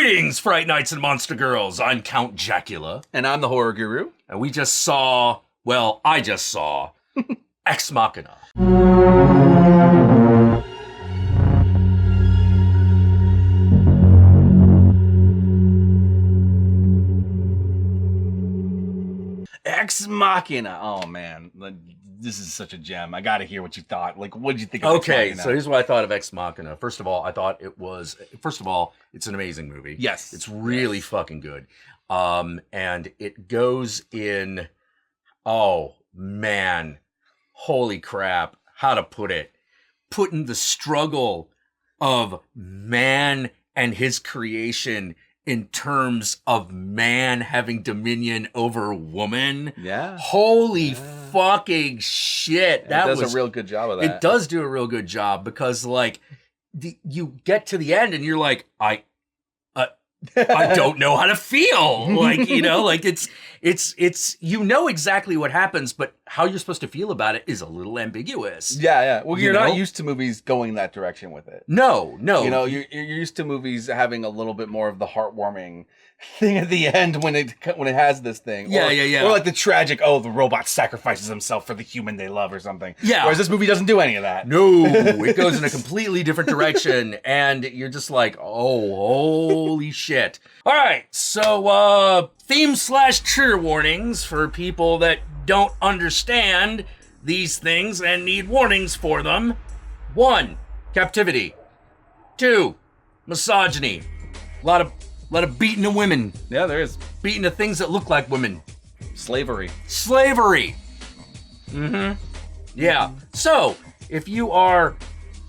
Greetings, Fright Nights and Monster Girls. I'm Count Jackula. And I'm the horror guru. And we just saw, well, I just saw Ex Machina. Ex Machina. Oh, man. This is such a gem. I got to hear what you thought. Like, what did you think of Ex Machina? Okay, so here's what I thought of Ex Machina. First of all, I thought it was, it's an amazing movie. Yes. It's really fucking good. And it goes in, oh, man, holy crap, how to put it. Putting the struggle of man and his creation in terms of man having dominion over woman. Yeah. Holy fucking shit. That does a real good job of that. It does do a real good job because, like, you get to the end and you're like, I don't know how to feel. Like, you know, like it's, you know exactly what happens, but how you're supposed to feel about it is a little ambiguous. Yeah. Well, you're not used to movies going that direction with it. No. You know, you're used to movies having a little bit more of the heartwarming thing at the end when it has this thing. Yeah. Or like the tragic, the robot sacrifices himself for the human they love or something. Yeah. Whereas this movie doesn't do any of that. No, it goes in a completely different direction, and you're just like, oh, holy shit. All right, so theme/trigger warnings for people that don't understand these things and need warnings for them. 1, captivity. 2, misogyny. A lot of beating of women. Yeah, there is. Beating of things that look like women. Slavery. Mm-hmm. Yeah. So, if you are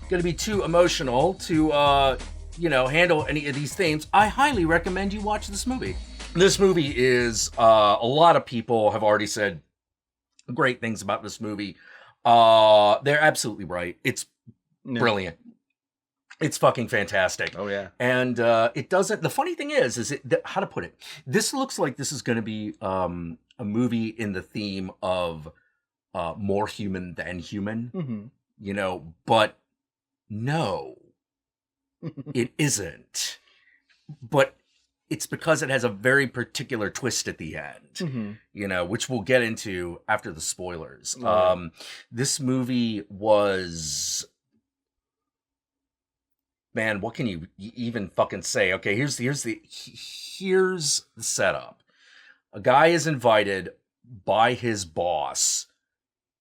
going to be too emotional to, handle any of these themes, I highly recommend you watch this movie. This movie is, a lot of people have already said great things about this movie. They're absolutely right. It's brilliant. It's fucking fantastic. Oh, yeah. And it doesn't... The funny thing is how to put it? This looks like this is going to be a movie in the theme of more human than human, but no, it isn't. But it's because it has a very particular twist at the end, which we'll get into after the spoilers. This movie was... Man, what can you even fucking say? Okay, here's the setup. A guy is invited by his boss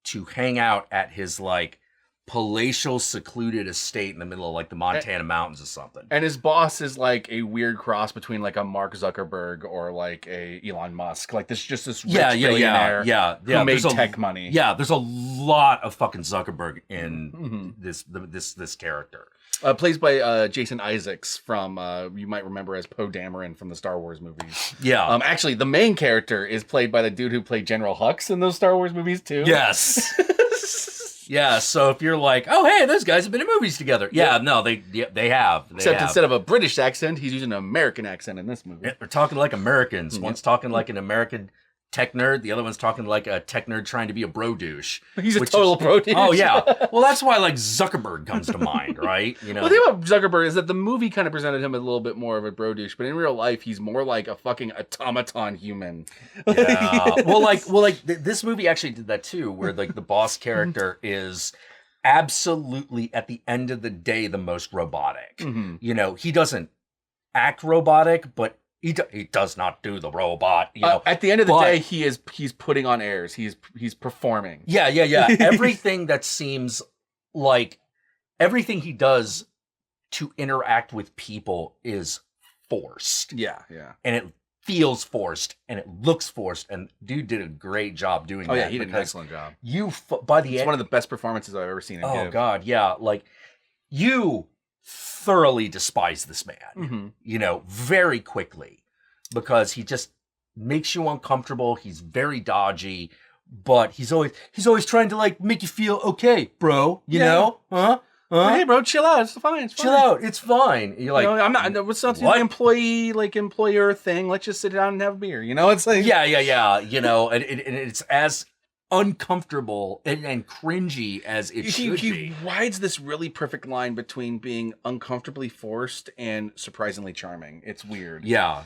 to hang out at his, like, palatial, secluded estate in the middle of, like, the Montana mountains or something. And his boss is, like, a weird cross between, like, a Mark Zuckerberg or, like, a Elon Musk. Like, this rich billionaire who made tech money. Yeah, there's a lot of fucking Zuckerberg in this character. Plays by Jason Isaacs from, you might remember as Poe Dameron from the Star Wars movies. Yeah. Actually, the main character is played by the dude who played General Hux in those Star Wars movies, too. Yes. Yeah, so if you're like, oh, hey, those guys have been in movies together. Yeah, no, they have. Except instead of a British accent, he's using an American accent in this movie. Yeah, they're talking like Americans. One's talking like an American tech nerd. The other one's talking like a tech nerd trying to be a bro douche. He's a total bro douche. Oh, yeah. Well, that's why, like, Zuckerberg comes to mind, right? You know. Well, the thing about Zuckerberg is that the movie kind of presented him as a little bit more of a bro douche, but in real life, he's more like a fucking automaton human. Yeah. This movie actually did that, too, where, like, the boss character is absolutely, at the end of the day, the most robotic. You know, he doesn't act robotic, but he does not do the robot, at the end of the day, he's putting on airs. He's performing. Yeah. Everything that seems like everything he does to interact with people is forced. Yeah. And it feels forced and it looks forced. And dude did a great job doing that. Oh yeah, he did an excellent job. It's one of the best performances I've ever seen him give. Oh God, yeah. Like you thoroughly despise this man, very quickly, because he just makes you uncomfortable. He's very dodgy, but he's always trying to, like, make you feel okay, bro. You know? Huh? Hey, bro, chill out. It's fine. Chill out. It's fine. You're like, I'm not. What's not the employer thing? Let's just sit down and have a beer. It's like, yeah. And it's as uncomfortable and cringy as it should be. He rides this really perfect line between being uncomfortably forced and surprisingly charming. It's weird. Yeah.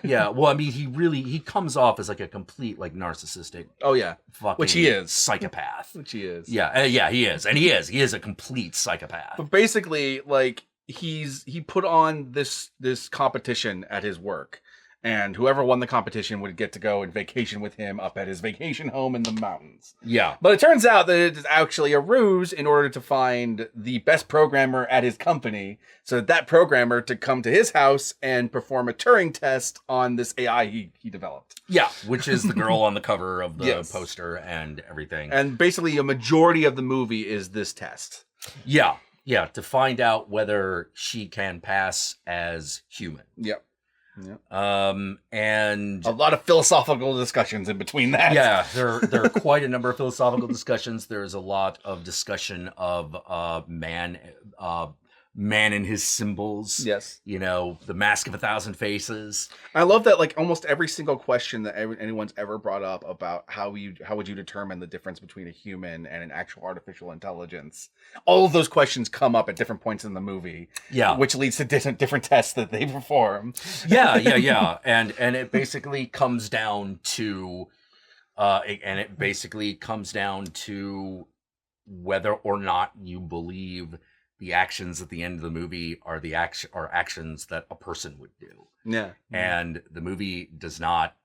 Yeah. Well, I mean, he comes off as like a complete like narcissistic. Oh yeah. Fucking which he is. Psychopath. Which he is. Yeah. Yeah, he is. And he is a complete psychopath. But basically, like, he put on this competition at his work. And whoever won the competition would get to go and vacation with him up at his vacation home in the mountains. Yeah. But it turns out that it is actually a ruse in order to find the best programmer at his company, so that programmer to come to his house and perform a Turing test on this AI he developed. Yeah, which is the girl on the cover of the poster and everything. And basically a majority of the movie is this test. Yeah. Yeah, to find out whether she can pass as human. Yep. Yeah. And a lot of philosophical discussions in between that. Yeah, there are quite a number of philosophical discussions. There's a lot of discussion of man and his symbols. Yes. You know, the Mask of 1,000 Faces. I love that, like, almost every single question that anyone's ever brought up about how would you determine the difference between a human and an actual artificial intelligence, all of those questions come up at different points in the movie. Yeah. Which leads to different tests that they perform. Yeah. And it basically comes down to whether or not you believe the actions at the end of the movie are actions that a person would do. Yeah. And the movie does not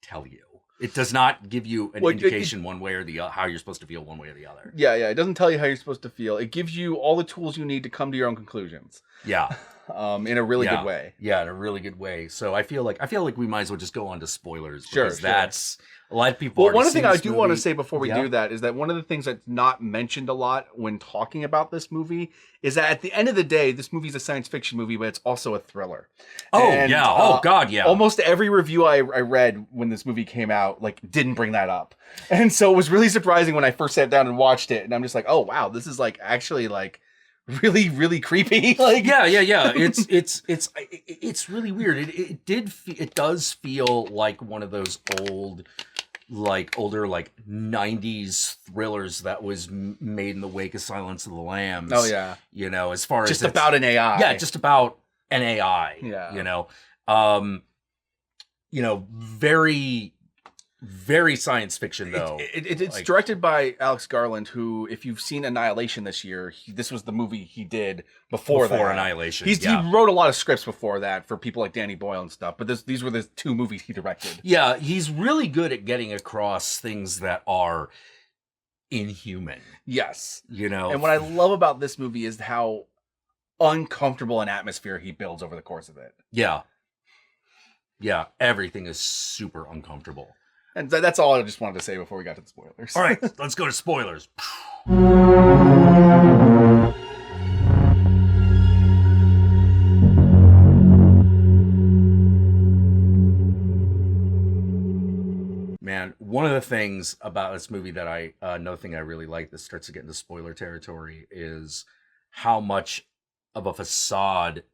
tell you. It does not give you an indication one way or the other, how you're supposed to feel one way or the other. Yeah. It doesn't tell you how you're supposed to feel. It gives you all the tools you need to come to your own conclusions. Yeah. In a really good way. Yeah, in a really good way. So I feel like we might as well just go on to spoilers. Sure. That's a lot of people. Well, one thing I do want to say before we do that is that one of the things that's not mentioned a lot when talking about this movie is that at the end of the day, this movie is a science fiction movie, but it's also a thriller. Oh, and, yeah. Oh, God, yeah. Almost every review I read when this movie came out, like, didn't bring that up. And so it was really surprising when I first sat down and watched it. And I'm just like, oh, wow, this is, like, actually, like, really, really creepy. Like, yeah. It's really weird. It does feel like one of those older 90s thrillers that was made in the wake of Silence of the Lambs. Oh yeah. You know, as far just as about an AI. Yeah, just about an AI. Yeah. You know, very, very science fiction though. It's directed by Alex Garland, who, if you've seen Annihilation this year, this was the movie he did before that. Annihilation. He wrote a lot of scripts before that for people like Danny Boyle and stuff, but these were the two movies he directed. Yeah, he's really good at getting across things that are inhuman. Yes. You know. And what I love about this movie is how uncomfortable an atmosphere he builds over the course of it. Yeah. Yeah, everything is super uncomfortable. And that's all I just wanted to say before we got to the spoilers. All right, let's go to spoilers. Man, one of the things about this movie that another thing I really like that starts to get into spoiler territory is how much of a facade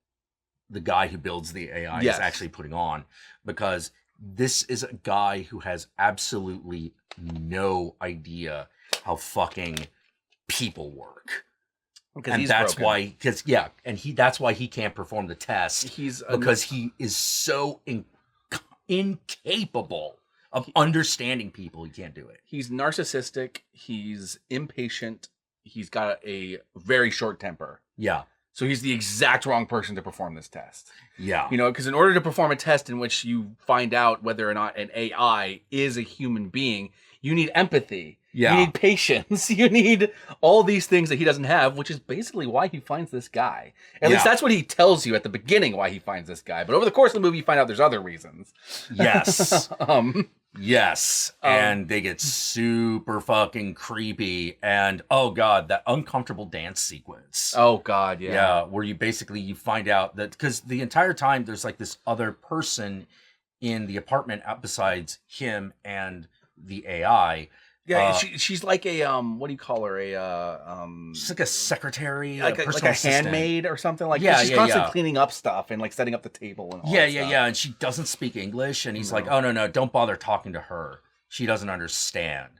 the guy who builds the AI is actually putting on, because this is a guy who has absolutely no idea how fucking people work. And that's broken. That's why he can't perform the test. Because he is so incapable of understanding people. He can't do it. He's narcissistic. He's impatient. He's got a very short temper. Yeah. So he's the exact wrong person to perform this test. Yeah. You know, because in order to perform a test in which you find out whether or not an AI is a human being, you need empathy. Yeah. You need patience. You need all these things that he doesn't have, which is basically why he finds this guy. At least that's what he tells you at the beginning, why he finds this guy. But over the course of the movie, you find out there's other reasons. Yes. Yes. And they get super fucking creepy. And oh God, that uncomfortable dance sequence. Oh God, yeah. Yeah, where you find out that, because the entire time there's like this other person in the apartment besides him and the AI. Yeah, she's like a what do you call her? She's like a secretary, like a handmaid or something like that. Yeah, she's constantly cleaning up stuff and like setting up the table and all that stuff. And she doesn't speak English, and he's like, "Oh no, don't bother talking to her. She doesn't understand."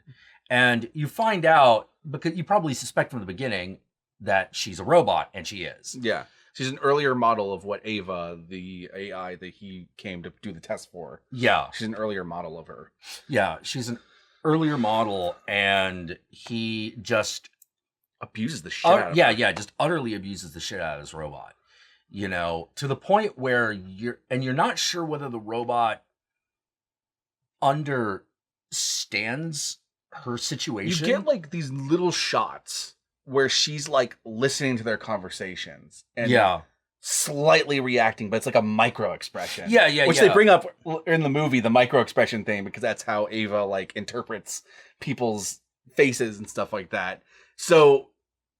And you find out, because you probably suspect from the beginning that she's a robot, and she is. Yeah. She's an earlier model of what Ava, the AI that he came to do the test for. Yeah. She's an earlier model of her. Yeah, she's an earlier model, and he just abuses the shit out of her. Yeah, just utterly abuses the shit out of this robot. You know, to the point where you're not sure whether the robot understands her situation. You get like these little shots where she's like listening to their conversations and slightly reacting, but it's like a micro expression. Which they bring up in the movie, the micro expression thing, because that's how Ava like interprets people's faces and stuff like that. So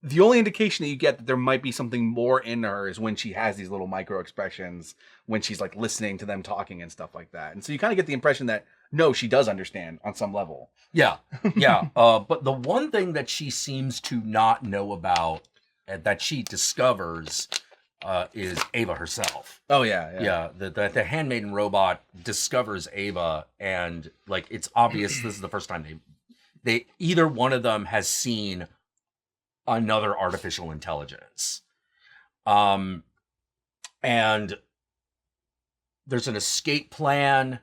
the only indication that you get that there might be something more in her is when she has these little micro expressions, when she's like listening to them talking and stuff like that. And so you kind of get the impression that no, she does understand on some level. Yeah. But the one thing that she seems to not know about, that she discovers, is Ava herself. Oh yeah. The handmaiden robot discovers Ava, and like it's obvious this is the first time they either one of them has seen another artificial intelligence. And there's an escape plan.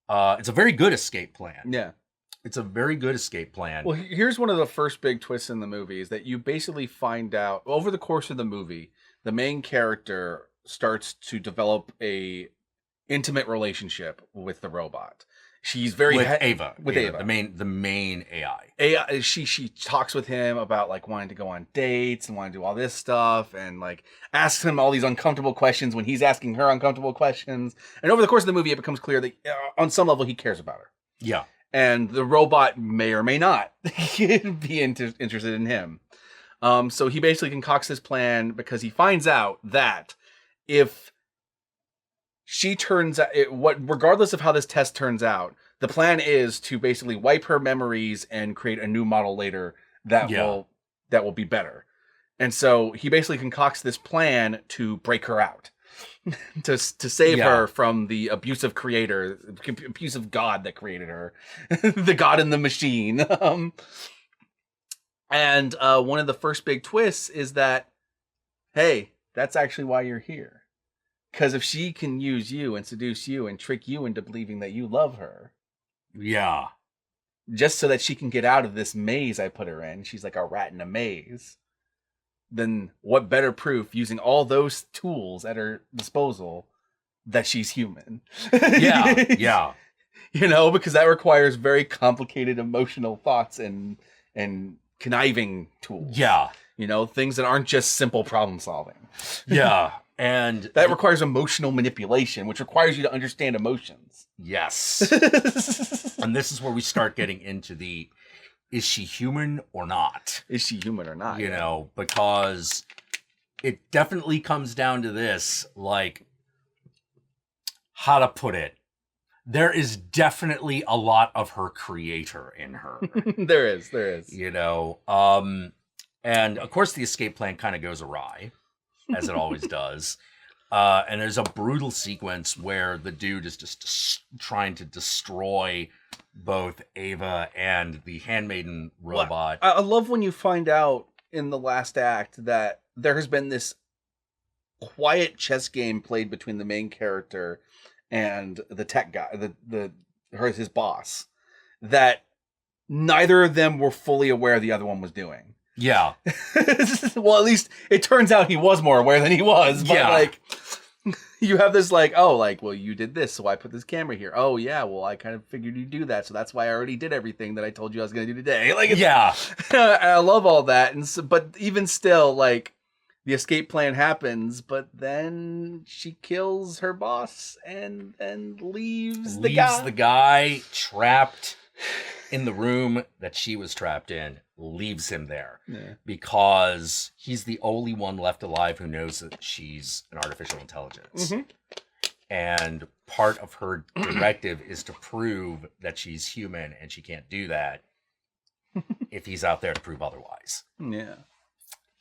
It's a very good escape plan. Yeah. It's a very good escape plan. Well, here's one of the first big twists in the movie is that you basically find out over the course of the movie, the main character starts to develop a intimate relationship with the robot. She's very Ava, Ava, the main AI. She talks with him about like wanting to go on dates and wanting to do all this stuff, and like asks him all these uncomfortable questions when he's asking her uncomfortable questions. And over the course of the movie, it becomes clear that on some level he cares about her. Yeah, and the robot may or may not be interested in him. So he basically concocts this plan because he finds out that if she turns out regardless of how this test turns out, the plan is to basically wipe her memories and create a new model later that will be better. And so he basically concocts this plan to break her out, to save her from the abusive God that created her, the God in the machine. And one of the first big twists is that, hey, that's actually why you're here. Because if she can use you and seduce you and trick you into believing that you love her. Yeah. Just so that she can get out of this maze I put her in. She's like a rat in a maze. Then what better proof using all those tools at her disposal that she's human? Yeah. You know, because that requires very complicated emotional thoughts and conniving tools. Yeah. You know, things that aren't just simple problem solving. Yeah. And that requires emotional manipulation, which requires you to understand emotions. Yes. And this is where we start getting into is she human or not? Is she human or not? You know, because it definitely comes down to this, like, how to put it. There is definitely a lot of her creator in her. There is. You know, and of course the escape plan kind of goes awry, as it always does. And there's a brutal sequence where the dude is just trying to destroy both Ava and the handmaiden robot. I love when you find out in the last act that there has been this quiet chess game played between the main character and the tech guy, his boss, that neither of them were fully aware the other one was doing. Yeah. Well, at least it turns out he was more aware than he was. But like, you have this like, oh, like, well, you did this, so I put this camera here. Oh, yeah, well, I kind of figured you'd do that, so that's why I already did everything that I told you I was going to do today. Like, I love all that. And so, but even still, like, the escape plan happens, but then she kills her boss and leaves the guy trapped in the room that she was trapped in. Leaves him there because he's the only one left alive who knows that she's an artificial intelligence. Mm-hmm. And part of her directive is to prove that she's human, and she can't do that if he's out there to prove otherwise. Yeah.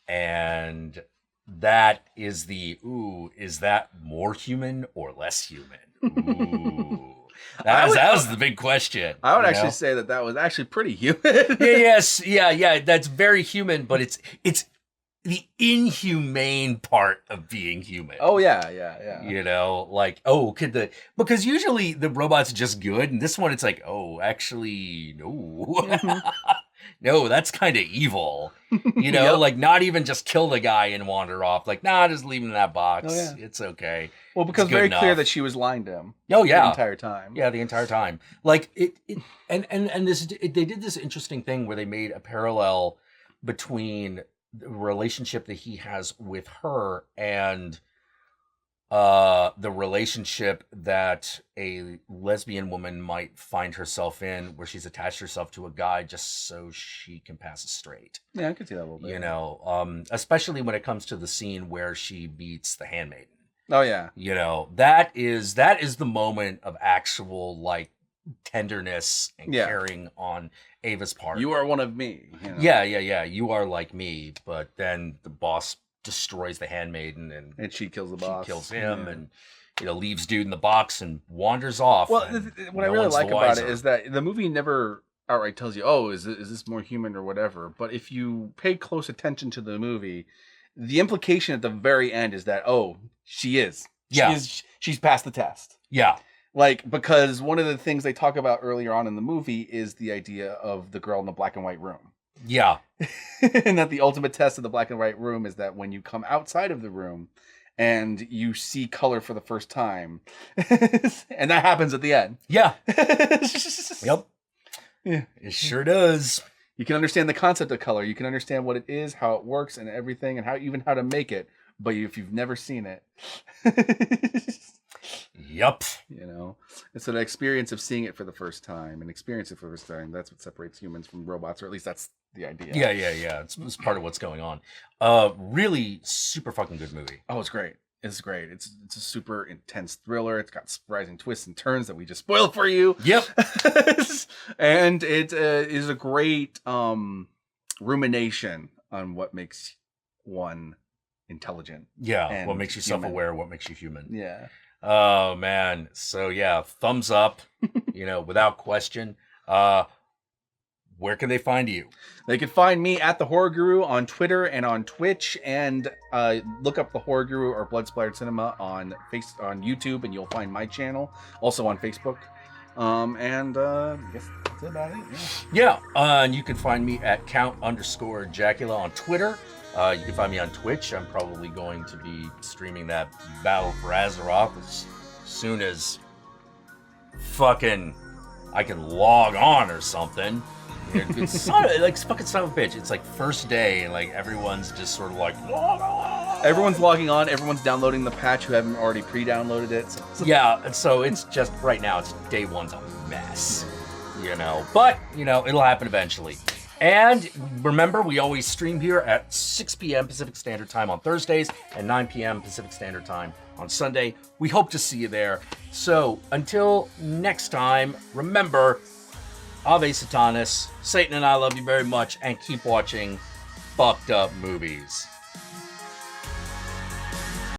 And that is is that more human or less human? Ooh. That was the big question. I would actually say that was actually pretty human. Yeah. That's very human, but it's the inhumane part of being human. Oh yeah. You know, like, because usually the robot's just good, and this one it's like, oh, actually, no. Mm-hmm. No, that's kind of evil. You know, Yep. like not even just kill the guy and wander off. Like, nah, just leave him in that box. Oh, yeah. It's okay. Well, because It's good very enough. clear that she was lying to him. Oh yeah, The entire time. Yeah, the entire time. Like they did this interesting thing where they made a parallel between the relationship that he has with her and the relationship that a lesbian woman might find herself in, where she's attached herself to a guy just so she can pass as straight. Yeah, I could see that a little bit. You know, especially when it comes to the scene where she meets the handmaiden. Oh yeah. You know, that is the moment of actual like tenderness and caring on Ava's part. You are one of me. You know? Yeah. You are like me, but then the boss destroys the handmaiden and she kills the boss. She kills him and leaves dude in the box and wanders off. Well, what I really like about it is that the movie never outright tells you, oh, is this more human or whatever. But if you pay close attention to the movie, the implication at the very end is that, oh, she is. She's passed the test. Yeah. Like, because one of the things they talk about earlier on in the movie is the idea of the girl in the black and white room. Yeah. And that the ultimate test of the black and white room is that when you come outside of the room and you see color for the first time, and that happens at the end. Yeah. Yep. Yeah. It sure does. You can understand the concept of color. You can understand what it is, how it works, and everything, and how to make it. But if you've never seen it, yep. You know, it's an experience of seeing it for the first time, and experience it for the first time. That's what separates humans from robots, or at least that's the idea. Yeah. It's part of what's going on. Really super fucking good movie. Oh, it's great. It's great. It's a super intense thriller. It's got surprising twists and turns that we just spoiled for you. Yep. And it is a great rumination on what makes one intelligent. Yeah. What makes you self-aware? What makes you human? Yeah. Oh man. So yeah, thumbs up. Without question. Where can they find you? They can find me at The Horror Guru on Twitter and on Twitch, and look up The Horror Guru or Blood Splattered Cinema on YouTube, and you'll find my channel. Also on Facebook. And I guess that's about it. Yeah. And you can find me at Count_Jackula on Twitter. You can find me on Twitch. I'm probably going to be streaming that Battle for Azeroth as soon as fucking I can log on or something. It's fucking son of a bitch. It's like first day and like everyone's just sort of like log on. Everyone's logging on. Everyone's downloading the patch who haven't already pre-downloaded it. Yeah, and so it's just right now. It's day one's a mess, But it'll happen eventually. And remember, we always stream here at 6 p.m. Pacific Standard Time on Thursdays and 9 p.m. Pacific Standard Time on Sunday. We hope to see you there. So until next time, remember, Ave Satanis, Satan and I love you very much, and keep watching fucked up movies.